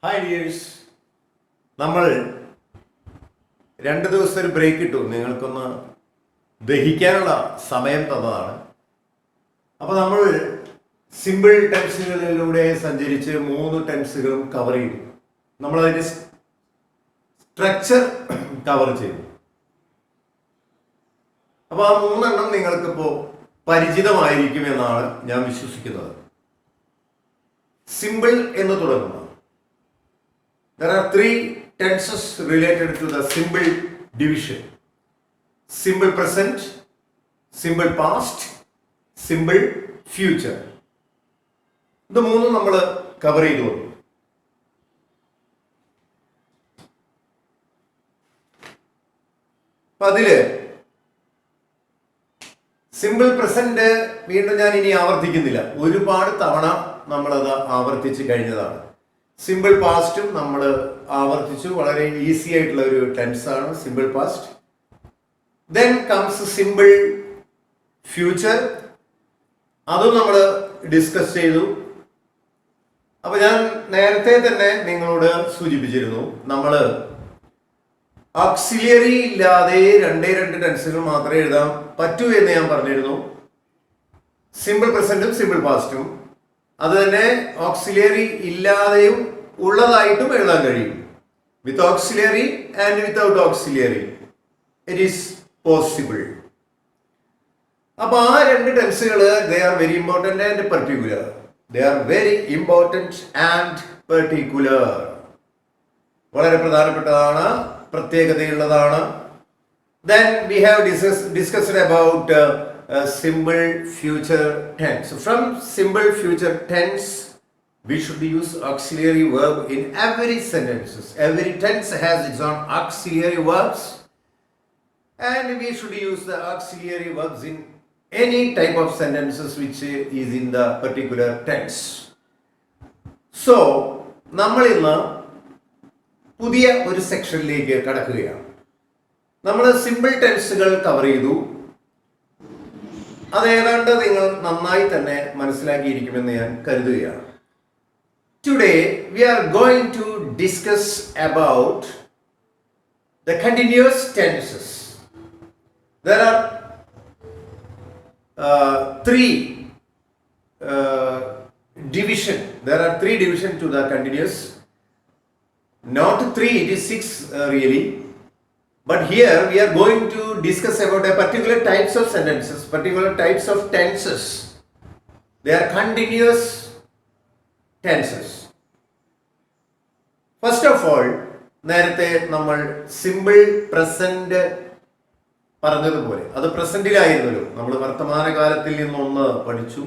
Hi dears, നമ്മൾ 2 ദിവസത്തെ ഒരു ബ്രേക്ക് ഇട്ടു. നിങ്ങൾക്കൊന്ന് ദഹിക്കാനുള്ള സമയം തന്നതാണ്. അപ്പോൾ നമ്മൾ സിമ്പിൾ ടെൻസുകളിലൂടെ സഞ്ചരിച്ച് 3 ടെൻസുകളും കവർ ചെയ്തു. നമ്മളതിൻ്റെ സ്ട്രക്ചർ കവർ ചെയ്തു. അപ്പോൾ ആ 3 നിങ്ങൾക്കിപ്പോൾ പരിചിതമായിരിക്കും എന്നാണ് ഞാൻ വിശ്വസിക്കുന്നത്. സിമ്പിൾ എന്ന് തുടങ്ങുന്ന there are 3 tenses related to the simple division: simple present, simple past, simple future. ഇത് 3 നമ്മൾ കവർ ചെയ്തു. അപ്പൊ അതില് സിമ്പിൾ പ്രസന്റ് വീണ്ടും ഞാൻ ഇനി ആവർത്തിക്കുന്നില്ല. ഒരുപാട് തവണ നമ്മളത് ആവർത്തിച്ച് കഴിഞ്ഞതാണ്. സിമ്പിൾ പാസ്റ്റും നമ്മൾ ആവർത്തിച്ചു. വളരെ ഈസി ആയിട്ടുള്ള ഒരു ടെൻസ് ആണ് simple past. Then comes simple future. അതും നമ്മൾ ഡിസ്കസ് ചെയ്തു. അപ്പൊ ഞാൻ നേരത്തെ തന്നെ നിങ്ങളോട് സൂചിപ്പിച്ചിരുന്നു, നമ്മൾ ഓക്സിലിയറി ഇല്ലാതെ 2 ടെൻസുകൾ മാത്രമേ എഴുതാൻ പറ്റൂ എന്ന് ഞാൻ പറഞ്ഞിരുന്നു. സിമ്പിൾ പ്രസന്റും സിമ്പിൾ പാസ്റ്റും. അത് തന്നെ ഓക്സിലിയറി ഇല്ലാതെയും ഉള്ളതായിട്ടും എഴുതാൻ കഴിയും. With auxiliary and without auxiliary it is possible. അപ്പൊ ആ 2 ടെൻസുകൾ they are very important and particular. They are very important and particular. വളരെ പ്രധാനപ്പെട്ടതാണ്, പ്രത്യേകതയുള്ളതാണ്. Then we have discussed about simple future tense. From simple future tense, we should use auxiliary verb in every sentences. Every tense has its own auxiliary verbs, and we should use the auxiliary verbs in any type of sentences which is in the particular tense. So, നമ്മൾ ഇന്ന് പുതിയ ഒരു സെക്ഷനിലേക്ക് കടക്കുകയാണ്. നമ്മൾ simple ടെൻസുകൾ cover ചെയ്തു. അത് ഏതാണ്ട് നിങ്ങൾ നന്നായി തന്നെ മനസ്സിലാക്കിയിരിക്കുമെന്ന് ഞാൻ കരുതുകയാണ്. Today we are going to discuss about the continuous tenses. There are 3 division. There are 3 division to the continuous. Not 3, it is 6 really. But here we are going to discuss about a particular types of sentences, particular types of tenses. They are continuous tenses. First of all, നേരത്തെ നമ്മൾ simple present പറഞ്ഞതുപോലെ അത് പ്രസന്റിലായിരുന്നല്ലോ. നമ്മൾ വർത്തമാനകാലത്തിൽ നിന്ന് പഠിച്ചു,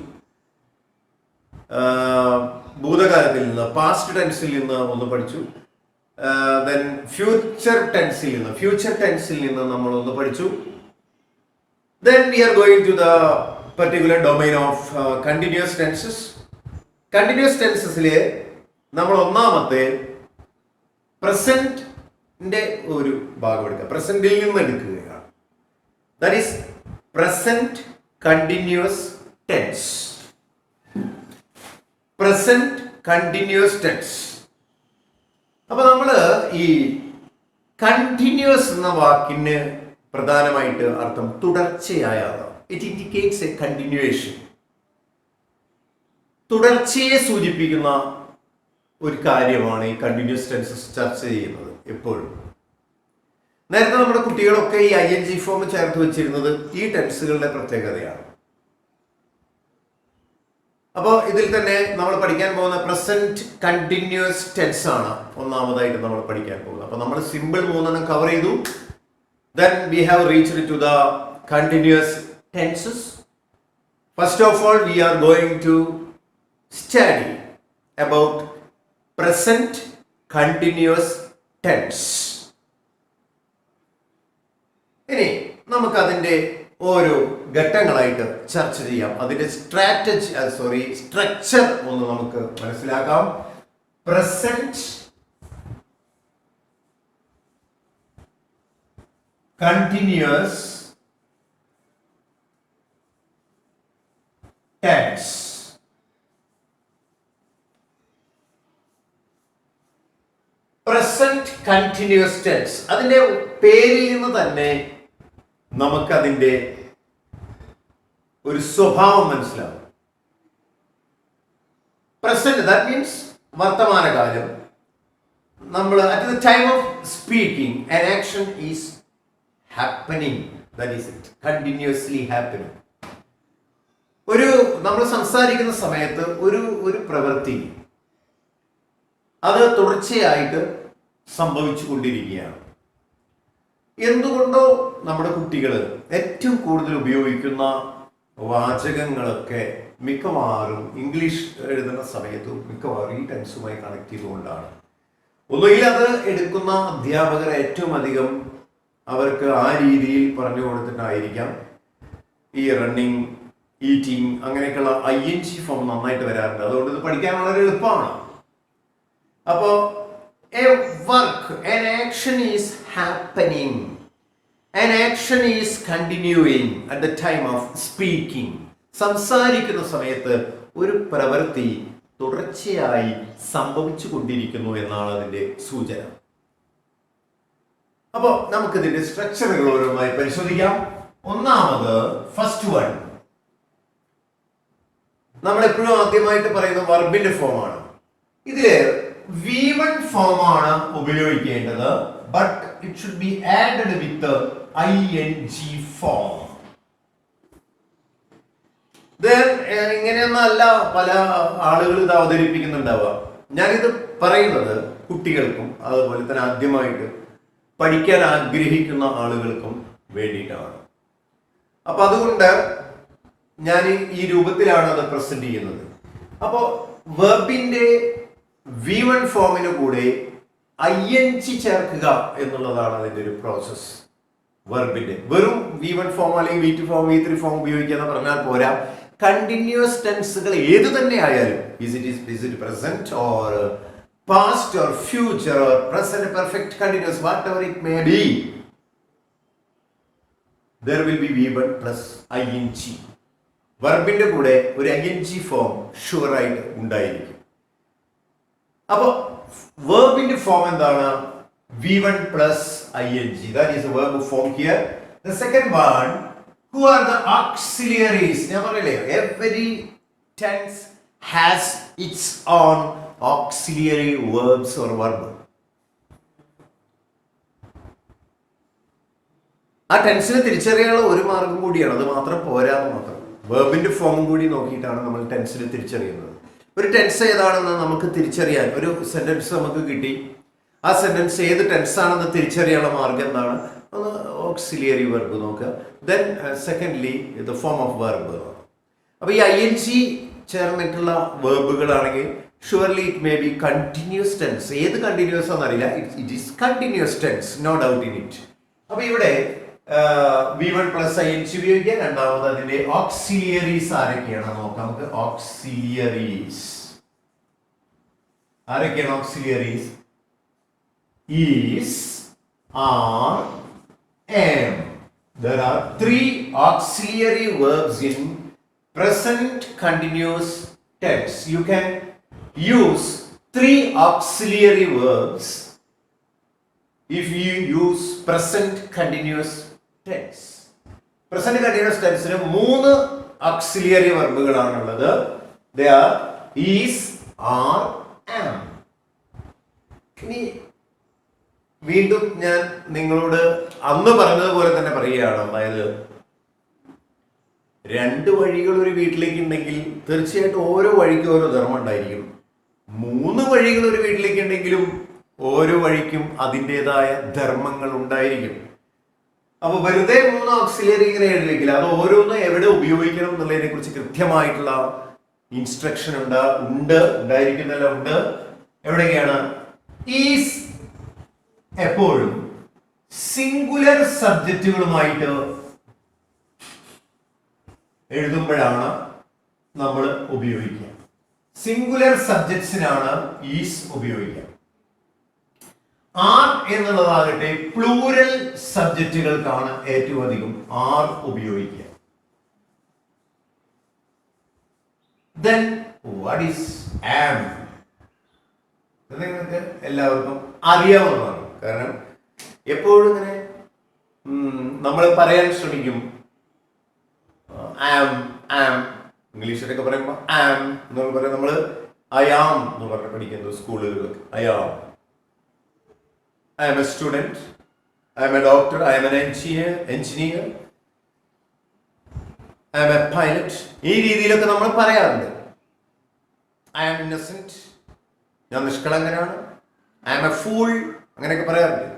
ഭൂതകാലത്തിൽ നിന്ന് past ടെൻസിൽ നിന്ന് ഒന്ന് പഠിച്ചു. Then future tensil നിന്ന് നമ്മൾ ഒന്ന് പഠിച്ചു. Then we are going to the particular domain of continuous tenses. Continuous tensesലെ നമ്മൾ ഒന്നാമത്തെ പ്രസന്റിന്റെ ഒരു ഭാഗം എടുക്കുക, പ്രസന്റിൽ നിന്ന് എടുക്കുകയാണ്. That is present continuous tense. Present continuous tense. അപ്പൊ നമ്മൾ ഈ കണ്ടിന്യൂസ് എന്ന വാക്കിന് പ്രധാനമായിട്ട് അർത്ഥം തുടർച്ചയായ. It indicates a continuation. തുടർച്ചയെ സൂചിപ്പിക്കുന്ന ഒരു കാര്യമാണ് ഈ കണ്ടിന്യൂസ് ടെൻസസ് ചർച്ച ചെയ്യുന്നത് എപ്പോഴും. നേരത്തെ നമ്മുടെ കുട്ടികളൊക്കെ ഈ ING ഫോം ചേർത്ത് വെച്ചിരുന്നത് ഈ ടെൻസുകളുടെ പ്രത്യേകതയാണ്. അപ്പോൾ ഇതിൽ തന്നെ നമ്മൾ പഠിക്കാൻ പോകുന്ന പ്രസന്റ് കണ്ടിന്യൂസ് ടെൻസ് ആണ് ഒന്നാമതായിട്ട് നമ്മൾ പഠിക്കാൻ പോകുന്നത്. അപ്പോൾ നമ്മൾ സിമ്പിൾ 3 കവർ ചെയ്തു. Then we have reached to the continuous tenses. First of all, we are going to study about present continuous tense. ഇനി നമുക്ക് അതിന്റെ ഓരോ ഘട്ടങ്ങളായിട്ട് ചർച്ച ചെയ്യാം. അതിന്റെ സ്ട്രക്ചർ ഒന്ന് നമുക്ക് മനസ്സിലാക്കാം. Present continuous tense. Present continuous tense. അതിന്റെ പേരിൽ നിന്ന് തന്നെ നമുക്കതിന്റെ ഒരു സ്വഭാവം മനസ്സിലാവും. പ്രസന്റ് ദാറ്റ് മീൻസ് വർത്തമാനകാലം. നമ്മൾ at the time of speaking an action is happening, that is it, continuously happening. നമ്മൾ സംസാരിക്കുന്ന സമയത്ത് ഒരു പ്രവൃത്തി അത് തുടർച്ചയായിട്ട് സംഭവിച്ചു കൊണ്ടിരിക്കുകയാണ്. എന്തുകൊണ്ടോ നമ്മുടെ കുട്ടികൾ ഏറ്റവും കൂടുതൽ ഉപയോഗിക്കുന്ന വാചകങ്ങളൊക്കെ മിക്കവാറും ഇംഗ്ലീഷ് എഴുതുന്ന സമയത്ത് മിക്കവാറും ഈ ടെൻസുമായി കണക്ട് ചെയ്തുകൊണ്ടാണ്. ഒന്നുകിൽ അത് എടുക്കുന്ന അധ്യാപകർ ഏറ്റവും അധികം അവർക്ക് ആ രീതിയിൽ പറഞ്ഞു കൊടുത്തിട്ടായിരിക്കാം ഈ റണ്ണിങ്, ഈറ്റിംഗ് അങ്ങനെയൊക്കെയുള്ള ING ഫോം നന്നായിട്ട് വരാറുണ്ട്. അതുകൊണ്ട് ഇത് പഠിക്കാൻ വളരെ എളുപ്പമാണ്. അപ്പോ a work, an action is happening, an action is continuing at the time of speaking. സംസാരിക്കുന്ന സമയത്ത് ഒരു പ്രവൃത്തി തുടർച്ചയായി സംഭവിച്ചു കൊണ്ടിരിക്കുന്നു എന്നാണ് അതിന്റെ സൂചന. അപ്പോൾ നമുക്കിതിന്റെ സ്ട്രക്ചറുകൾ ഓരോന്നായി പരിശോധിക്കാം. ഒന്നാമത് ഫസ്റ്റ് വൺ, നമ്മൾ എപ്പോഴും ആദ്യമായിട്ട് പറയുന്ന വർബിന്റെ ഫോമാണ്. ഇതില് V1 ഫോമാണ് ഉപയോഗിക്കേണ്ടത്. But it should be added with ING form. ഇങ്ങനെയൊന്നല്ല പല ആളുകൾ ഇത് അവതരിപ്പിക്കുന്നുണ്ടാവുക. ഞാനിത് പറയുന്നത് കുട്ടികൾക്കും അതുപോലെ തന്നെ ആദ്യമായിട്ട് പഠിക്കാൻ ആഗ്രഹിക്കുന്ന ആളുകൾക്കും വേണ്ടിയിട്ടാണ്. അപ്പൊ അതുകൊണ്ട് ഞാൻ ഈ രൂപത്തിലാണ് അത് പ്രസന്റ് ചെയ്യുന്നത്. അപ്പോൾ വെർബിന്റെ V1 ഫോമിന് കൂടെ ING ചേർക്കുക എന്നുള്ളതാണ് അതിന്റെ ഒരു പ്രോസസ്. വെർബിന്റെ വെറും V1 ഫോം അല്ലെങ്കിൽ V2 ഫോം V3 ഫോം ഉപയോഗിക്കുക എന്ന് പറഞ്ഞാൽ പോരാ. കണ്ടിന്യൂസ് ടെൻസുകൾ ഏത് തന്നെ ആയാലും, is it present or past or future or present perfect continuous, whatever it may be, there will be V1 plus ING. വെർബിന്റെ കൂടെ ഒരു ING ഫോം ഷുവർ ആയിട്ട് ഉണ്ടായിരിക്കും. അപ്പൊ വെർബിന്റെ ഫോം എന്താണ്? V1 plus ING. That is the verb form here. The second one, who are the auxiliaries? ഞാൻ പറയില്ലേ, every tense has its own auxiliary verbs or verb. ആ ടെൻസിനെ തിരിച്ചറിയാനുള്ള ഒരു മാർഗം കൂടിയാണ്. അത് മാത്രം പോരാന്ന് മാത്രം. വെർബിന്റെ ഫോം കൂടി നോക്കിയിട്ടാണ് നമ്മൾ ടെൻസിനെ തിരിച്ചറിയുന്നത്. ഒരു ടെൻസ് ഏതാണെന്ന് നമുക്ക് തിരിച്ചറിയാൻ ഒരു സെന്റൻസ് നമുക്ക് കിട്ടി. ആ സെന്റൻസ് ഏത് ടെൻസ് ആണെന്ന് തിരിച്ചറിയാനുള്ള മാർഗം എന്താണ്? ഒന്ന് ഓക്സിലിയറി വെർബ് നോക്കുക. Then secondly the form of verb. അപ്പൊ ഈ ING ചേർന്നിട്ടുള്ള വെർബുകളാണെങ്കിൽ surely it may be continuous tense. ഏത് കണ്ടിന്യൂസ് ആണെന്നറിയില്ല, it is continuous tense, no doubt in it. അപ്പൊ ഇവിടെ V1 plus ING ഉപയോഗിക്കാം. രണ്ടാമത് അതിന്റെ ഓക്സിലിയറീസ് ആരൊക്കെയാണ് നോക്കാം നമുക്ക്. ഓക്സിലിയറീസ് ആരൊക്കെയാണ്? ഓക്സിലിയറീസ് is, are, am. There are 3 auxiliary verbs in present continuous tense. You can use 3 auxiliary verbs if you use present continuous tense. Present continuous tense ന് 3 auxiliary verbുകളാണുള്ളത്. They are is, are, am. ഇനി വീണ്ടും ഞാൻ നിങ്ങളോട് അന്ന് പറഞ്ഞതുപോലെ തന്നെ പറയുകയാണ്. അതായത് 2 വഴികൾ ഒരു വീട്ടിലേക്ക് ഉണ്ടെങ്കിൽ തീർച്ചയായിട്ടും ഓരോ വഴിക്കും ഓരോ ധർമ്മം ഉണ്ടായിരിക്കും. 3 വഴികൾ ഒരു വീട്ടിലേക്ക് ഉണ്ടെങ്കിലും ഓരോ വഴിക്കും അതിൻ്റെതായ ധർമ്മങ്ങൾ ഉണ്ടായിരിക്കും. അപ്പൊ വെറുതെ 3 ഓക്സിലിയറി ഇങ്ങനെ എഴുതിയെങ്കിൽ അത് ഓരോന്നും എവിടെ ഉപയോഗിക്കണം എന്നുള്ളതിനെ കുറിച്ച് കൃത്യമായിട്ടുള്ള ഇൻസ്ട്രക്ഷൻ ഉണ്ടായിരിക്കുന്നല്ല ഉണ്ട്. എവിടെയൊക്കെയാണ്? ഈസ് എപ്പോഴും സിംഗുലർ സബ്ജക്റ്റുകളുമായിട്ട് എഴുതുമ്പോഴാണ് നമ്മൾ ഉപയോഗിക്കുക. സിംഗുലർ സബ്ജക്ട്സിനാണ് ഈസ് ഉപയോഗിക്കുക. ആർ എന്നുള്ളതാകട്ടെ പ്ലൂരൽ സബ്ജക്റ്റുകൾക്കാണ് ഏറ്റവും അധികം ആർ ഉപയോഗിക്കുക. Then what is am? ഇത് നിങ്ങൾക്ക് എല്ലാവർക്കും അറിയാവുന്നതാണ്. കാരണം എപ്പോഴും ഇങ്ങനെ നമ്മൾ പറയാൻ ശ്രമിക്കും ആം ആം, ഇംഗ്ലീഷിലൊക്കെ പറയുമ്പോൾ ആം എന്നൊക്കെ പറയാം. നമ്മൾ അയാം എന്ന് പറഞ്ഞ് പഠിക്കുന്നത് സ്കൂളുകളിലൊക്കെ. I'm, I am a student, I am a doctor, I am an engineer, I am a pilot. ഈ രീതിയിലൊക്കെ നമ്മൾ പറയാറുണ്ട്. ഐ ആം ഇന്നസെന്റ്, ഞാൻ നിഷ്കളങ്കനാണ്. ഐ ആം എ ഫൂൾ, അങ്ങനെയൊക്കെ പറയാറുണ്ട്.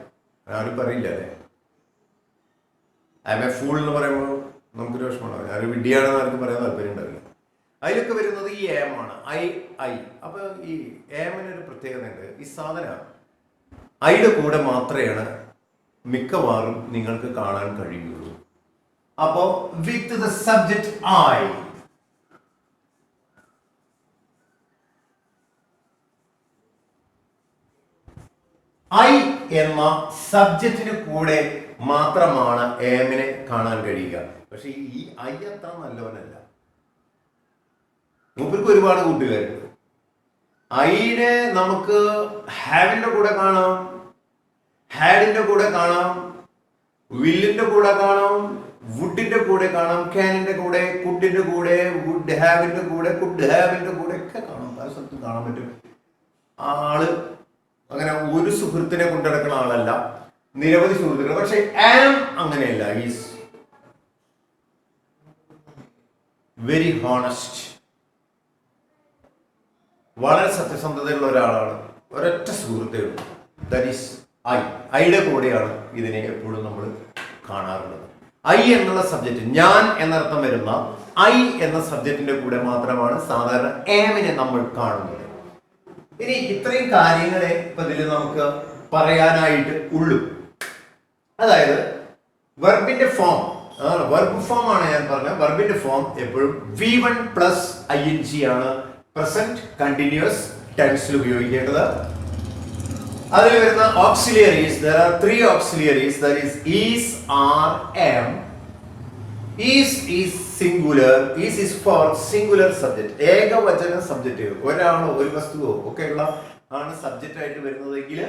ആരും പറയില്ല അല്ലേ? ഐ ആം എ ഫൂൾ എന്ന് പറയുമ്പോൾ നമുക്കൊരു വിഷമമുണ്ടാവും. ഞാനൊരു വിഡ്ഢിയാണെന്ന് ആർക്കും പറയാൻ താല്പര്യം ഉണ്ടാവില്ല. അതിലൊക്കെ വരുന്നത് ഈ ഏം ആണ്. ഐ. അപ്പൊ ഈ ഏമിനൊരു പ്രത്യേകത ഉണ്ട്. ഈ സാധനം ഐയുടെ കൂടെ മാത്രമാണ് മിക്കവാറും നിങ്ങൾക്ക് കാണാൻ കഴിയുള്ളൂ. അപ്പോ വിത്ത് ദ സബ്ജക്ട് ഐ എന്ന സബ്ജക്റ്റിന് കൂടെ മാത്രമാണ് ഏമിനെ കാണാൻ കഴിയുക. പക്ഷെ ഈ ഐ അത്ര നല്ലവനല്ല. മൂപ്പർക്ക് ഒരുപാട് കൂട്ടുകാരുണ്ട്. ഐനെ നമുക്ക് ഹാവിന്റെ കൂടെ കാണാം, ഹാഡിന്റെ കൂടെ കാണാം, വില്ലിന്റെ കൂടെ കാണാം, വുഡിന്റെ കൂടെ കാണാം, ക്യാനിന്റെ കൂടെ, കുഡിന്റെ കൂടെ, വുഡ് ഹാവിന്റെ കൂടെ, കുഡ് ഹാവിന്റെ കൂടെ ഒക്കെ കാണാം. പല സ്ഥലത്തും കാണാൻ പറ്റും. ആള് അങ്ങനെ ഒരു സുഹൃത്തിനെ കൊണ്ടിടക്കുന്ന ആളല്ല, നിരവധി സുഹൃത്തുക്കൾ. പക്ഷെ ആം അങ്ങനെയല്ല. ഈസ് വെരി ഹോണസ്റ്റ്, വളരെ സത്യസന്ധതയുള്ള ഒരാളാണ്. ഒരൊറ്റ സുഹൃത്തേ ഉള്ളൂ, ദാറ്റ് ഈസ് ഐയുടെ കൂടെയാണ് ഇതിനെ എപ്പോഴും നമ്മൾ കാണാറുള്ളത്. ഐ എന്നുള്ള സബ്ജക്റ്റ്, ഞാൻ എന്നർത്ഥം വരുന്ന ഐ എന്ന സബ്ജക്റ്റിന്റെ കൂടെ മാത്രമാണ് സാധാരണ ഏമിനെ നമ്മൾ കാണുന്നത്. ഇനി ഇത്രയും കാര്യങ്ങളെ ഇപ്പൊ ഇതിൽ നമുക്ക് പറയാനായിട്ട് ഉള്ളൂ. അതായത് വെർബിന്റെ ഫോം, വെർബ് ഫോം ആണ് ഞാൻ പറഞ്ഞത്. വെർബിന്റെ ഫോം എപ്പോഴും V1 പ്ലസ് ING ആണ് പ്രസന്റ് കണ്ടിന്യൂസ് ടെൻസിൽ ഉപയോഗിക്കേണ്ടത്. അതിൽ വരുന്ന ഓക്സിലിയറീസ്, there are 3 auxiliaries, that is, are, am. Is singular. Is for singular subject. ഏകവചന സബ്ജക്റ്റ്, ഒരാളോ ഒരു വസ്തുവോ ഒക്കെയുള്ള ആണ് സബ്ജക്റ്റ് ആയിട്ട് വരുന്നതെങ്കിൽ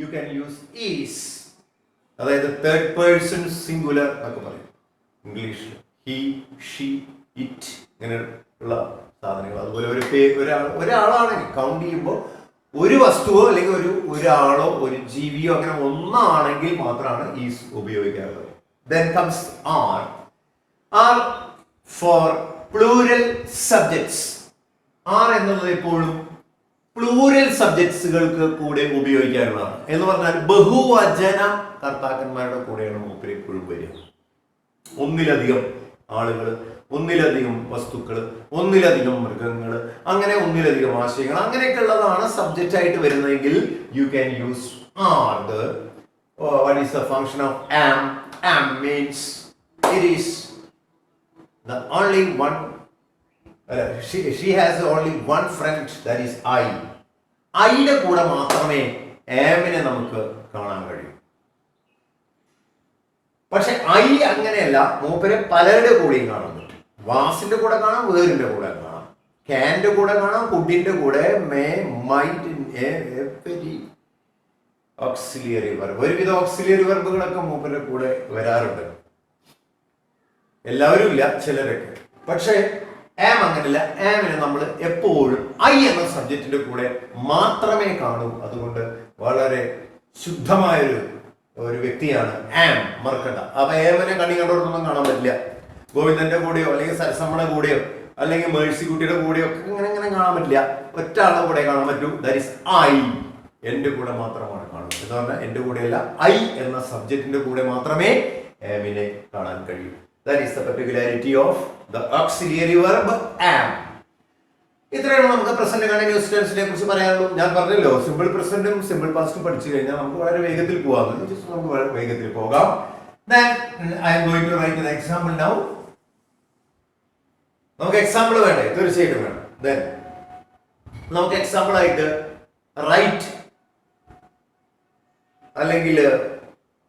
യു ക്യാൻ യൂസ് ഈസ്. അതായത് തേർഡ് പേഴ്സൺ സിംഗുലർ എന്നൊക്കെ പറയും ഇംഗ്ലീഷിൽ. ഹി, ഷീ, ഇറ്റ് ഇങ്ങനെയുള്ള സാധനങ്ങൾ. അതുപോലെ ഒരാളാണെങ്കിൽ കൗണ്ട് ചെയ്യുമ്പോൾ ഒരു വസ്തുവോ അല്ലെങ്കിൽ ഒരാളോ ഒരു ജീവിയോ അങ്ങനെ ഒന്നാണെങ്കിൽ മാത്രമാണ് ഈസ് ഉപയോഗിക്കാറുള്ളത്. Then comes are. Are for plural subjects. Are എന്നുള്ളത് എപ്പോഴും പ്ലൂറൽ സബ്ജക്ട്സുകൾക്ക് കൂടെ ഉപയോഗിക്കാറുള്ളതാണ്. എന്ന് പറഞ്ഞാൽ ബഹുവചന കർത്താക്കന്മാരുടെ കൂടെയാണ് മൂപ്പര് എപ്പോഴും വരിക. ഒന്നിലധികം ആളുകൾ, ഒന്നിലധികം വസ്തുക്കൾ, ഒന്നിലധികം മൃഗങ്ങൾ, അങ്ങനെ ഒന്നിലധികം ആശയങ്ങൾ, അങ്ങനെയൊക്കെ ഉള്ളതാണ് സബ്ജക്റ്റ് ആയിട്ട് വരുന്നതെങ്കിൽ you can use are. What is the function of am? Am means it is the only one, she has only one friend, that is I. ഐയുടെ കൂടെ മാത്രമേ ആമിനെ നമുക്ക് കാണാൻ കഴിയൂ. പക്ഷെ ഐ അങ്ങനെയല്ല, മൂപ്പരെ പലരുടെ കൂടെയും കാണാൻ പറ്റും. വാസിന്റെ കൂടെ കാണാം, വേറിന്റെ കൂടെ കാണാം, ക്യാന്റെ കൂടെ കാണാം, കുഡിന്റെ കൂടെ, may, might, every auxiliary verb. ഒരുവിധ ഓക്സിലിയറി വെർബുകളൊക്കെ മൂപ്പരുടെ കൂടെ വരാറുണ്ട്. എല്ലാവരും ഇല്ല, ചിലരൊക്കെ. പക്ഷേ ആം അങ്ങനെയല്ല. ആമിനെ നമ്മൾ എപ്പോഴും ഐ എന്ന സബ്ജക്റ്റിന്റെ കൂടെ മാത്രമേ കാണൂ. അതുകൊണ്ട് വളരെ ശുദ്ധമായൊരു വ്യക്തിയാണ് ആം, മറക്കണ്ട. അപ്പൊ ആമിനെ കണ്ണി കണ്ടോടൊന്നും കാണാൻ പറ്റില്ല. ഗോവിന്ദന്റെ കൂടെയോ അല്ലെങ്കിൽ സരസമ്മയുടെ കൂടെയോ അല്ലെങ്കിൽ മേഴ്സിക്കുട്ടിയുടെ കൂടെയോ ഒക്കെ ഇങ്ങനെ കാണാൻ പറ്റില്ല. ഒറ്റ ആളുടെ കൂടെ കാണാൻ പറ്റൂ, ദാറ്റ് ഈസ് ഐ. എന്റെ കൂടെ മാത്രമാണ് കാണുന്നത് എന്ന് പറഞ്ഞാൽ എന്റെ കൂടെയല്ല, ഐ എന്ന സബ്ജക്റ്റിന്റെ കൂടെ മാത്രമേ ആമിനെ കാണാൻ കഴിയൂ. That is the particularity of the auxiliary verb am. ഇത്രയാണ് നമുക്ക് പ്രസന്റ് കണ്ടിന്യൂസ് ടെൻസിനെ കുറിച്ച് പറയാനുള്ളൂ. ഞാൻ പറഞ്ഞല്ലോ, സിമ്പിൾ പ്രസന്റും സിമ്പിൾ പാസ്റ്റും പഠിച്ചു കഴിഞ്ഞാൽ നമുക്ക് വളരെ വേഗത്തിൽ പോകാം. നമുക്ക് വളരെ വേഗത്തിൽ പോകാം. Then I am going to write an example now. നമുക്ക് എക്സാമ്പിൾ വേണ്ടേ? തീർച്ചയായിട്ടും വേണം. Then നമുക്ക് എക്സാമ്പിൾ ആയിട്ട് റൈറ്റ്, അല്ലെങ്കിൽ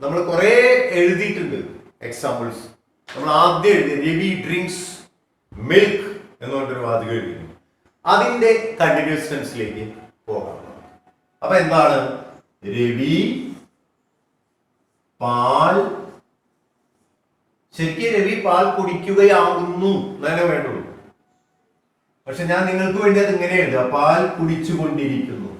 നമ്മൾ കുറെ എഴുതിയിട്ടുണ്ട് എക്സാമ്പിൾസ്. നമ്മൾ ആദ്യം എഴുതി രവി ഡ്രിങ്ക്സ് മിൽക്ക് എന്ന് പറഞ്ഞൊരു വാചകം എഴുതി. അതിന്റെ കണ്ടിന്യൂസ് ടെൻസിലേക്ക് പോകാം. അപ്പൊ എന്താണ്? രവി പാൽ, ശരിക്കും രവി പാൽ കുടിക്കുകയാകുന്നു എന്നേ വേണ്ടുള്ളൂ. പക്ഷെ ഞാൻ നിങ്ങൾക്ക് വേണ്ടി അത് ഇങ്ങനെ എഴുതുക, പാൽ കുടിച്ചുകൊണ്ടിരിക്കുന്നു.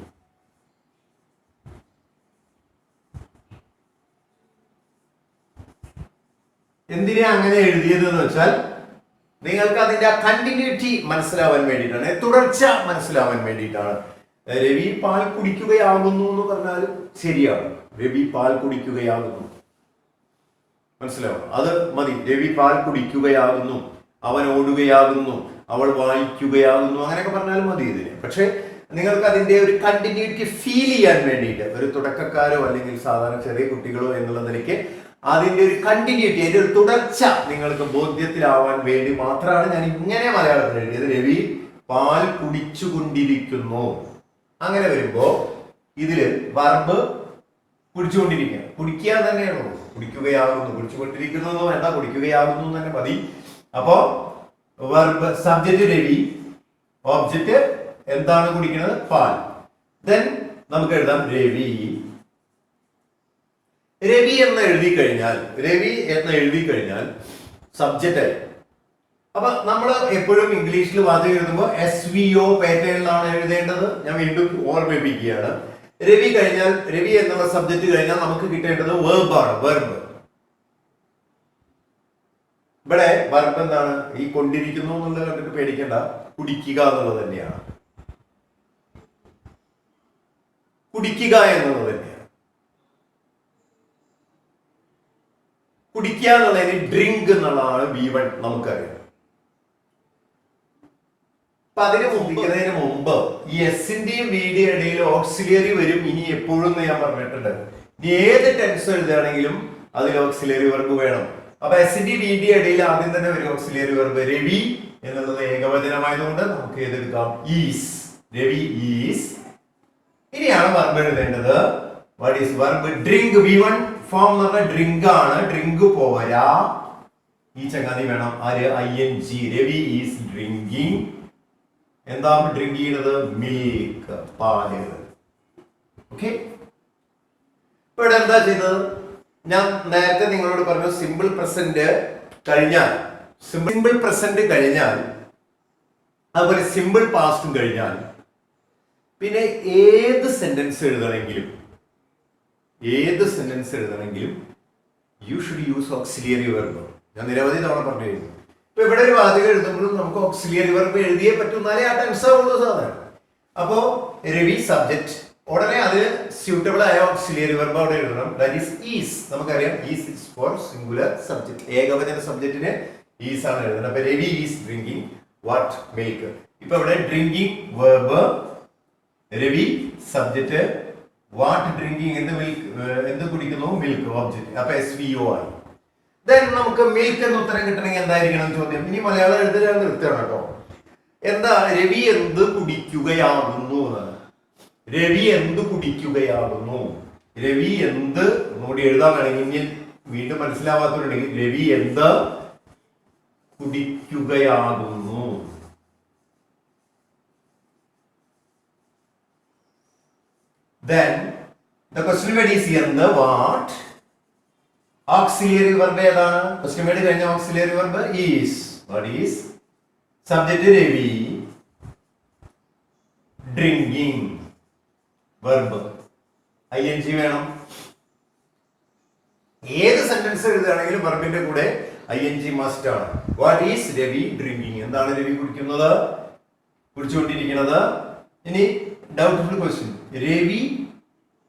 എന്തിനാ അങ്ങനെ എഴുതിയത് എന്ന് വെച്ചാൽ നിങ്ങൾക്ക് അതിന്റെ കണ്ടിന്യൂറ്റി മനസ്സിലാവാൻ വേണ്ടിയിട്ടാണ്, തുടർച്ച മനസ്സിലാവാൻ വേണ്ടിയിട്ടാണ്. രവി പാൽ കുടിക്കുകയാകുന്നു എന്ന് പറഞ്ഞാലും ശരിയാണ്. രവി പാൽ കുടിക്കുകയാകുന്നു, മനസ്സിലാവും? അത് മതി. രവി പാൽ കുടിക്കുകയാകുന്നു, അവൻ ഓടുകയാകുന്നു, അവൾ വായിക്കുകയാകുന്നു, അങ്ങനെയൊക്കെ പറഞ്ഞാലും മതി ഇതിന്. പക്ഷെ നിങ്ങൾക്ക് അതിന്റെ ഒരു കണ്ടിന്യൂറ്റി ഫീൽ ചെയ്യാൻ വേണ്ടിയിട്ട്, ഒരു തുടക്കക്കാരോ അല്ലെങ്കിൽ സാധാരണ ചെറിയ കുട്ടികളോ എന്നുള്ള നിലയ്ക്ക് അതിന്റെ ഒരു കണ്ടിന്യൂറ്റി, അതിന്റെ ഒരു തുടർച്ച നിങ്ങൾക്ക് ബോധ്യത്തിലാവാൻ വേണ്ടി മാത്രമാണ് ഞാൻ ഇങ്ങനെ മലയാളത്തിൽ എഴുതിയത്. രവി പാൽ കുടിച്ചുകൊണ്ടിരിക്കുന്നു. അങ്ങനെ വരുമ്പോ ഇതില് വർബ് കുടിച്ചുകൊണ്ടിരിക്കുക, കുടിക്കുക തന്നെയാണോ? കുടിക്കുകയാകുന്നു, കുടിച്ചുകൊണ്ടിരിക്കുന്നു എന്ന് വേണ്ട, കുടിക്കുകയാകുന്നു തന്നെ മതി. അപ്പോ വർബ്, സബ്ജക്റ്റ് രവി, ഓബ്ജക്റ്റ് എന്താണ് കുടിക്കുന്നത്? പാൽ. ദെൻ നമുക്ക് എഴുതാം രവി. രവി എന്ന് എഴുതി കഴിഞ്ഞാൽ സബ്ജക്റ്റ് ആയി. അപ്പൊ നമ്മൾ എപ്പോഴും ഇംഗ്ലീഷിൽ വാചകം എഴുതുമ്പോൾ SVO പാറ്റേണിലാണ് എഴുതേണ്ടത്. ഞാൻ വീണ്ടും ഓർമ്മിപ്പിക്കുകയാണ്. രവി കഴിഞ്ഞാൽ, രവി എന്നുള്ള സബ്ജക്റ്റ് കഴിഞ്ഞാൽ നമുക്ക് കിട്ടേണ്ടത് വെർബാണ്. വെർബ് ഇവിടെ വെർബ് എന്താണ്? ഈ കൊണ്ടിരിക്കുന്നു എന്നുള്ളത് കണ്ടിട്ട് പേടിക്കേണ്ട, കുടിക്കുക എന്നുള്ളത് തന്നെയാണ്. കുടിക്കുക എന്നുള്ളത് തന്നെയാണ്. കുടിക്കുക എന്നുള്ളതിന് ഡ്രിങ്ക് എന്നുള്ളതാണ് V1 നമുക്കറിയാം. അപ്പൊ അതിന് മുമ്പ് ഈ എസിന്റെയും വിയുടെയും ഇടയിൽ ഓക്സിലിയറി വരും. ഇനി എപ്പോഴും ഞാൻ പറഞ്ഞിട്ടുണ്ട്, ഇനി ഏത് ടെൻസ് എഴുതുകയാണെങ്കിലും അതിൽ ഓക്സിലിയറി വെർബ് വേണം. അപ്പൊ എസിന്റെയും വിയുടെയും ഇടയിൽ ആദ്യം തന്നെ വരും ഓക്സിലിയറി വെർബ്. രവി എന്നുള്ളത് ഏകവചനമായതുകൊണ്ട് നമുക്ക് ഏതെടുക്കാം? ഈസ്. രവി ഈസ്. ഇനിയാണ് വെർബ് എഴുതേണ്ടത്. What is verb? Drink. V1 form എന്ന് പറഞ്ഞാൽ ഡ്രിങ്ക് ആണ്. ഡ്രിങ്ക് പോരാ, ഈ ചങ്ങാതി വേണം. ആര്? ING. Ravi is drinking. എന്താ ഡ്രിങ്ക് ചെയ്യുന്നത്? മിൽക്ക്, പാല്. ഓക്കെ. ഇപ്പൊ ഇവിടെ എന്താ ചെയ്തത്? ഞാൻ നേരത്തെ നിങ്ങളോട് പറഞ്ഞു, സിമ്പിൾ പ്രസന്റ് കഴിഞ്ഞാൽ, അതുപോലെ സിമ്പിൾ പാസ്റ്റും കഴിഞ്ഞാൽ പിന്നെ ഏത് സെന്റൻസ് എഴുതണമെങ്കിലും you should use auxiliary verb. ഞാൻ നിരവധി തവണ പറഞ്ഞു കഴിഞ്ഞു. ഇപ്പൊ ഇവിടെ ഒരു വാചകം എഴുതുമ്പോഴും നമുക്ക് ഓക്സിലിയറി വെർബ് എഴുതിയേ പറ്റൂ, എന്നാലേ ആ ടെൻസ് ആവുള്ളൂ സാധാരണ. അപ്പോ രവി സബ്ജക്ട്, ഉടനെ അതിന് സ്യൂട്ടബിൾ ആയ ഓക്സിലിയറി വെർബ് അവിടെ എഴുതണം. That is. നമുക്കറിയാം ഈസ് ഫോർ സിംഗുലർ സബ്ജക്ട്. ഏകവചന സബ്ജക്റ്റിന് ഈസ് ആണ് എഴുതുന്നത്. അപ്പൊ Ravi is drinking what? Milk. ഇപ്പൊ ഇവിടെ drinking verb, Ravi subject, what drinking, എന്ത് കുടിക്കുന്നു? Milk object. അപ്പൊ SVO ആയി. ദെൻ നമുക്ക് മിൽക്ക് എന്ന് ഉത്തരം കിട്ടണമെങ്കിൽ എന്തായിരിക്കണം ചോദ്യം? ഇനി മലയാളം എഴുതുക നിർത്തണം കേട്ടോ. എന്താ? രവി എന്ത് കുടിക്കുകയാകുന്നു എന്നാണ്. രവി എന്ത് കുടിക്കുകയാകുന്നു? രവി എന്ത് കൂടി എഴുതാൻ വേണമെങ്കിൽ, വീണ്ടും മനസ്സിലാവാത്തവരുണ്ടെങ്കിൽ, രവി എന്ത് കുടിക്കുകയാകുന്നു. Then the question word is എന്ത്? What? Auxiliary verb ഏതാണ്? Question word കഴിഞ്ഞ auxiliary verb is. What is? Subject Ravi, drinking, verb ING വേണം. ഏത് സെന്റൻസ് എഴുതുകയാണെങ്കിലും വെർബിന്റെ കൂടെ ING മസ്റ്റ് ആണ്. What is Ravi drinking? എന്താണ് രവി കുടിക്കുന്നത്? കുടിച്ചുകൊണ്ടിരിക്കുന്നത്. ഇനി ഡൗട്ട്ഫുൾ ക്വസ്റ്റ്യൻ, രവി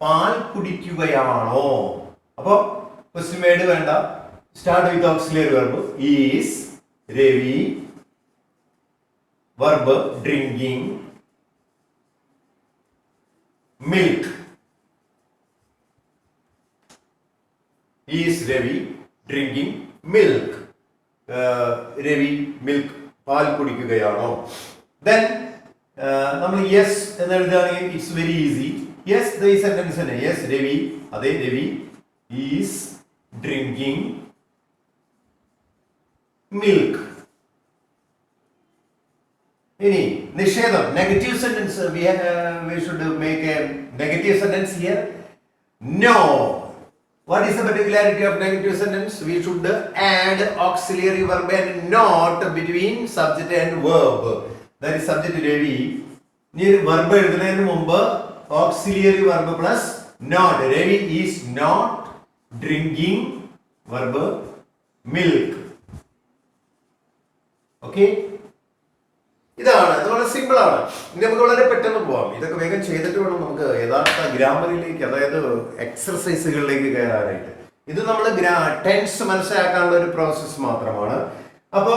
പാൽ കുടിക്കുകയാണോ? അപ്പൊ ക്വസ്റ്റ്യൻ വേർഡ് വേണ്ട, start with auxiliary verb. Is, Ravi, verb drinking, milk. Is Ravi drinking milk. Ravi milk, പാൽ കുടിക്കുകയാണോ? ദെൻ നമ്മൾ യെസ് എന്ന് എഴുതുകയാണെങ്കിൽ ഇറ്റ്സ് വെരി ഈസി. യെസ് ഈ സെന്റൻസ് തന്നെ. യെസ് രവി, അതെ രവി ഈസ് ഡ്രിങ്കിങ് മിൽക്ക്. ഇനി നിഷേധം, negative sentence. We should make a negative sentence here. No. What is the particularity of negative sentence? We should add auxiliary verb and not between subject and verb. That is subject Ravi. Near verb എഴുതുന്നതിന് മുമ്പ് auxiliary verb plus not. Ravi is not drinking verb milk. Okay? ഇതാണ്, അതുപോലെ simple ആണ്. ഇനി നമുക്ക് വളരെ പെട്ടെന്ന് പോവാം. ഇതൊക്കെ വേഗം ചെയ്തിട്ട് വേണം നമുക്ക് യഥാർത്ഥ ഗ്രാമറിലേക്ക്, അതായത് എക്സർസൈസുകളിലേക്ക് കയറാനായിട്ട്. ഇത് നമ്മൾ ടെൻസ് മനസ്സിലാക്കാനുള്ള ഒരു പ്രോസസ് മാത്രമാണ്. അപ്പോ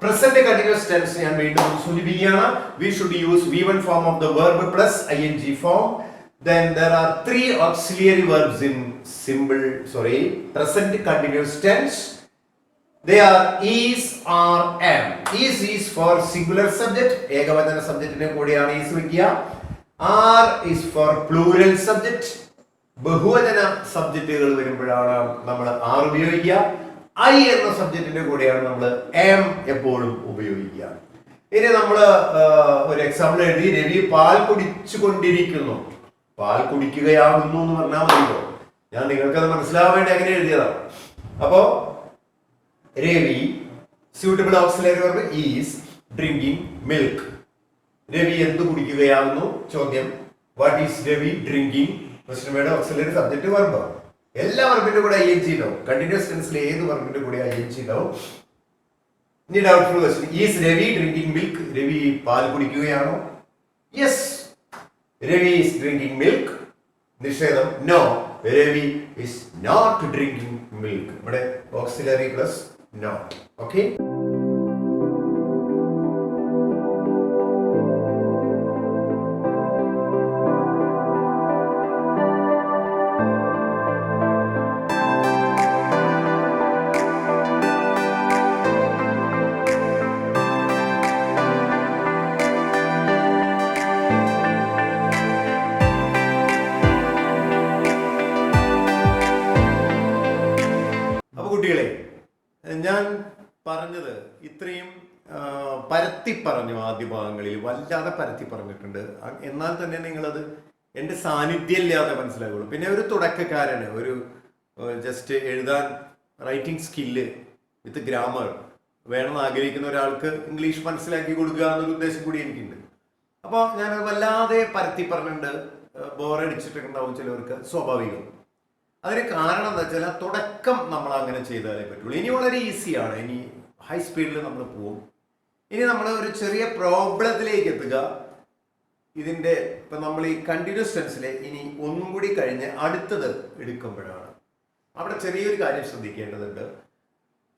പ്രസന്റ് കണ്ടിന്യൂസ് ടെൻസ് ഞാൻ വീണ്ടും സൂചിപ്പിക്കുകയാണ്. We should use V1 form of the verb plus ing form. Then there are 3 auxiliary verbs in present continuous tense. They are is, are, am. Is for singular subject. ഏകവചന സബ്ജക്റ്റിനെ കൂടിയാണ് is വെക്കുക. Are is for plural subject. ബഹുവചന സബ്ജക്റ്റുകൾ വരുമ്പോഴാണ് നമ്മൾ are ഉപയോഗിക്കുക. I എന്ന സബ്ജക്റ്റിന്റെ കൂടെയാണ് നമ്മൾ am എപ്പോഴും ഉപയോഗിക്കുക. ഇനി നമ്മൾ ഒരു എക്സാമ്പിൾ എഴുതി, രവി പാൽ കുടിച്ചു കൊണ്ടിരിക്കുന്നു. പാൽ കുടിക്കുകയാകുന്നു എന്ന് പറഞ്ഞാൽ മതിയോ? ഞാൻ നിങ്ങൾക്കത് മനസ്സിലാവാൻ വേണ്ടി അങ്ങനെ എഴുതിയതാണ്. അപ്പോ Ravi, suitable auxiliary verb is drinking milk. Ravi എന്ത് കുടിക്കുകയാകുന്നു? ചോദ്യം. What is Ravi drinking? Question വേണ്ട, auxiliary subject verb. എല്ലാ വെർബിന്റെ കൂടെ ing ഉണ്ടാവും. കണ്ടിന്യൂസ് ടെൻസിലെ ഏത് വെർബിന്റെ കൂടെ ing ഉണ്ടാവും. ഇനി doubtful question. Is Ravi drinking milk? Ravi പാൽ കുടിക്കുകയാണോ? Yes. Ravi is drinking milk. നിഷേധം. No. Ravi is not drinking milk. ഇവിടെ auxiliary plus not. Okay? അപ്പോൾ കുട്ടികളെ, ഞാൻ പറഞ്ഞത് ഇത്രയും പരത്തി പറഞ്ഞു. ആദ്യ ഭാഗങ്ങളിൽ വല്ലാതെ പരത്തി പറഞ്ഞിട്ടുണ്ട്. എന്നാൽ തന്നെ നിങ്ങളത് എൻ്റെ സാന്നിധ്യമില്ലാതെ മനസ്സിലാവുള്ളൂ. പിന്നെ ഒരു തുടക്കക്കാരന്, ഒരു ജസ്റ്റ് എഴുതാൻ റൈറ്റിംഗ് സ്കില്ല് വിത്ത് ഗ്രാമർ വേണമെന്ന് ആഗ്രഹിക്കുന്ന ഒരാൾക്ക് ഇംഗ്ലീഷ് മനസ്സിലാക്കി കൊടുക്കുക എന്നൊരു ഉദ്ദേശം കൂടി എനിക്കുണ്ട്. അപ്പോൾ ഞാനത് വല്ലാതെ പരത്തി പറഞ്ഞിട്ടുണ്ട്. ബോറടിച്ചിട്ടുണ്ടാവും ചിലവർക്ക്, സ്വാഭാവികം. അതിന് കാരണം എന്താ വെച്ചാൽ തുടക്കം നമ്മൾ അങ്ങനെ ചെയ്താലേ പറ്റുള്ളൂ. ഇനി വളരെ ഈസിയാണ്. ഇനി ഹൈ സ്പീഡിൽ നമ്മൾ പോവും. ഇനി നമ്മൾ ഒരു ചെറിയ പ്രോബ്ലത്തിലേക്ക് എത്തുക. ഇതിൻ്റെ ഇപ്പം നമ്മൾ ഈ കണ്ടിന്യൂസ് ടെൻസിലെ ഇനി ഒന്നും കൂടി കഴിഞ്ഞ് അടുത്തത് എടുക്കുമ്പോഴാണ് അവിടെ ചെറിയൊരു കാര്യം ശ്രദ്ധിക്കേണ്ടതുണ്ട്.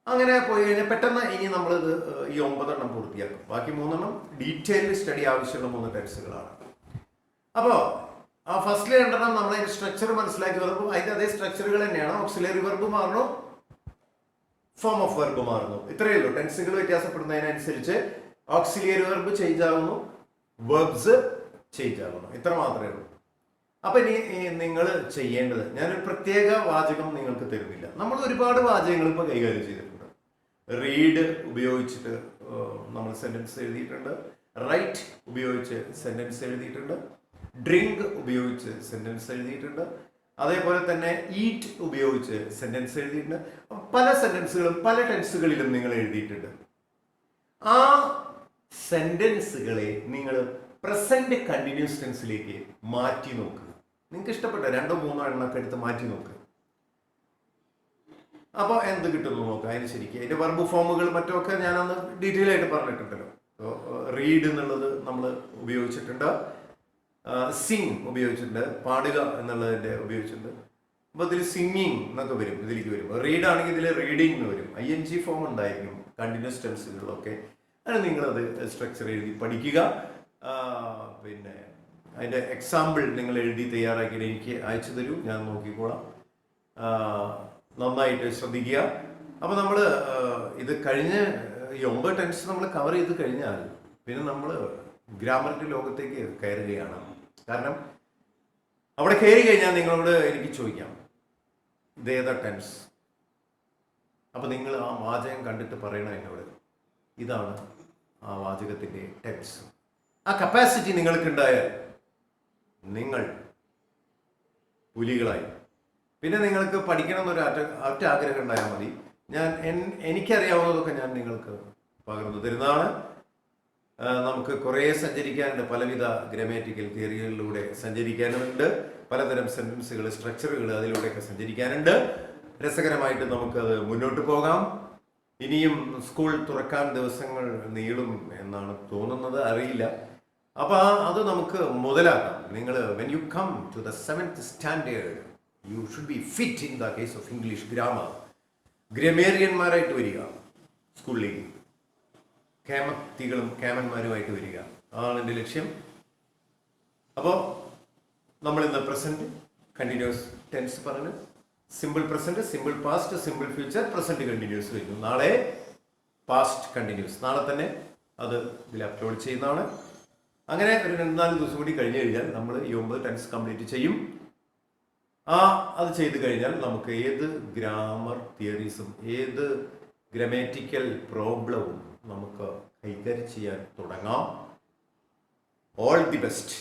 അങ്ങനെ പോയി കഴിഞ്ഞാൽ പെട്ടെന്ന് ഇനി നമ്മളിത് ഈ 9 എണ്ണം പൂർത്തിയാക്കും. ബാക്കി 3 എണ്ണം ഡീറ്റെയിൽ സ്റ്റഡി ആവശ്യമുള്ള 3 ടെൻസുകളാണ്. അപ്പോൾ ആ ഫസ്റ്റിലെ 2 എണ്ണം നമ്മൾ അതിന്റെ സ്ട്രക്ചർ മനസ്സിലാക്കി വരുമ്പോൾ അതിന്റെ അതേ സ്ട്രക്ചറുകൾ തന്നെയാണ്. ഓക്സിലറി വെർബ് മാറുന്നു, ഫോം ഓഫ് വെർബ് മാറുന്നു. ഇത്രയേ ഉള്ളൂ. ടെൻസുകൾ വ്യത്യാസപ്പെടുന്നതിനനുസരിച്ച് ഓക്സിലറി വെർബ് ചേഞ്ച് ആകുന്നു, വെർബ്സ് ചേഞ്ച് ആകുന്നു. ഇത്ര മാത്രമേ ഉള്ളൂ. അപ്പൊ ഇനി നിങ്ങൾ ചെയ്യേണ്ടത്, ഞാനൊരു പ്രത്യേക വാചകം നിങ്ങൾക്ക് തരുന്നില്ല. നമ്മൾ ഒരുപാട് വാചകങ്ങൾ ഇപ്പോൾ കൈകാര്യം ചെയ്തിട്ടുണ്ട്. റീഡ് ഉപയോഗിച്ചിട്ട് നമ്മൾ സെന്റൻസ് എഴുതിയിട്ടുണ്ട്. റൈറ്റ് ഉപയോഗിച്ച് സെന്റൻസ് എഴുതിയിട്ടുണ്ട്. ഡ്രിങ്ക് ഉപയോഗിച്ച് സെന്റൻസ് എഴുതിയിട്ടുണ്ട്. അതേപോലെ തന്നെ ഈറ്റ് ഉപയോഗിച്ച് സെന്റൻസ് എഴുതിയിട്ടുണ്ട്. പല സെന്റൻസുകളും പല ടെൻസുകളിലും നിങ്ങൾ എഴുതിയിട്ടുണ്ട്. ആ സെന്റൻസുകളെ നിങ്ങൾ പ്രസന്റ് കണ്ടിന്യൂസ് ടെൻസിലേക്ക് മാറ്റി നോക്കുക. നിങ്ങൾക്ക് ഇഷ്ടപ്പെട്ട 2-3 എണ്ണമൊക്കെ എടുത്ത് മാറ്റി നോക്കുക. അപ്പോൾ എന്ത് കിട്ടുന്നു നോക്കുക. അതിന് ശരിക്കും അതിന്റെ വെർബ് ഫോമുകൾ മറ്റൊക്കെ ഞാനന്ന് ഡീറ്റെയിൽ ആയിട്ട് പറഞ്ഞിട്ടുണ്ടല്ലോ. റീഡ് എന്നുള്ളത് നമ്മൾ ഉപയോഗിച്ചിട്ടുണ്ട്. സിങ് ഉപയോഗിച്ചിട്ടുണ്ട്. പാടുക എന്നുള്ളതിൻ്റെ ഉപയോഗിച്ചിട്ടുണ്ട്. അപ്പോൾ ഇതിൽ സിംഗിങ് എന്നൊക്കെ വരും, ഇതിലേക്ക് വരും. റീഡ് ആണെങ്കിൽ ഇതിൽ റീഡിങ് എന്ന് വരും. ing ഫോം ഉണ്ടായിരിക്കും കണ്ടിന്യൂസ് ടെൻസുകളിലൊക്കെ. അത് നിങ്ങളത് സ്ട്രക്ചർ എഴുതി പഠിക്കുക. പിന്നെ അതിൻ്റെ എക്സാമ്പിൾ നിങ്ങൾ എഴുതി തയ്യാറാക്കിയിട്ട് എനിക്ക് അയച്ചു തരൂ, ഞാൻ നോക്കിക്കോളാം. നന്നായിട്ട് ശ്രദ്ധിക്കുക. അപ്പോൾ നമ്മൾ ഇത് കഴിഞ്ഞ് ഈ 9 ടെൻസ് നമ്മൾ കവർ ചെയ്ത് കഴിഞ്ഞാൽ പിന്നെ നമ്മൾ ഗ്രാമറിൻ്റെ ലോകത്തേക്ക് കയറുകയാണ്. കാരണം അവിടെ കയറി കഴിഞ്ഞാൽ നിങ്ങളോട് എനിക്ക് ചോദിക്കാം ഇതേതാ ടെൻസ്. അപ്പം നിങ്ങൾ ആ വാചകം കണ്ടിട്ട് പറയണം എന്നോട്, ഇതാണ് ആ വാചകത്തിൻ്റെ ടെൻസ്. ആ കപ്പാസിറ്റി നിങ്ങൾക്കുണ്ടായാൽ നിങ്ങൾ പുലികളായി. പിന്നെ നിങ്ങൾക്ക് പഠിക്കണം എന്നൊരു ഒറ്റ ആഗ്രഹം ഉണ്ടായാൽ മതി. എനിക്കറിയാവുന്നതൊക്കെ ഞാൻ നിങ്ങൾക്ക് പകർന്നു തരുന്നതാണ്. നമുക്ക് കുറേ സഞ്ചരിക്കാനുണ്ട്, പലവിധ ഗ്രാമാറ്റിക്കൽ തിയറികളിലൂടെ സഞ്ചരിക്കാനുണ്ട്, പലതരം സെൻറ്റൻസുകൾ, സ്ട്രക്ചറുകൾ അതിലൂടെയൊക്കെ സഞ്ചരിക്കാനുണ്ട്. രസകരമായിട്ട് നമുക്കത് മുന്നോട്ട് പോകാം. ഇനിയും സ്കൂൾ തുറക്കാൻ ദിവസങ്ങൾ നീളും എന്നാണ് തോന്നുന്നത്, അറിയില്ല. അപ്പോൾ അത് നമുക്ക് മുതലാക്കാം. നിങ്ങൾ when you come to the 7th standard you should be fit in the case of English grammar. ഗ്രമേറിയന്മാരായിട്ട് വരിക, സ്കൂളിലേക്ക് കേമത്തികളും കേമന്മാരുമായിട്ട് വരിക, അതാണ് എൻ്റെ ലക്ഷ്യം. അപ്പോൾ നമ്മളിന്ന് പ്രസൻറ്റ് കണ്ടിന്യൂസ് ടെൻസ് പറഞ്ഞു, simple present, simple past, simple future, present continuous കഴിഞ്ഞു. നാളെ പാസ്റ്റ് കണ്ടിന്യൂസ്, നാളെ തന്നെ അത് ഇതിൽ അപ്ലോഡ് ചെയ്യുന്നതാണ്. അങ്ങനെ ഒരു 2-4 ദിവസം കൂടി കഴിഞ്ഞ് കഴിഞ്ഞാൽ നമ്മൾ ഈ 9 ടെൻസ് കംപ്ലീറ്റ് ചെയ്യും. അത് ചെയ്ത് കഴിഞ്ഞാൽ നമുക്ക് ഏത് ഗ്രാമർ തിയറീസും ഏത് ഗ്രമാറ്റിക്കൽ പ്രോബ്ലവും നമുക്ക് കൈകാര്യം ചെയ്യാൻ തുടങ്ങാം. All the best.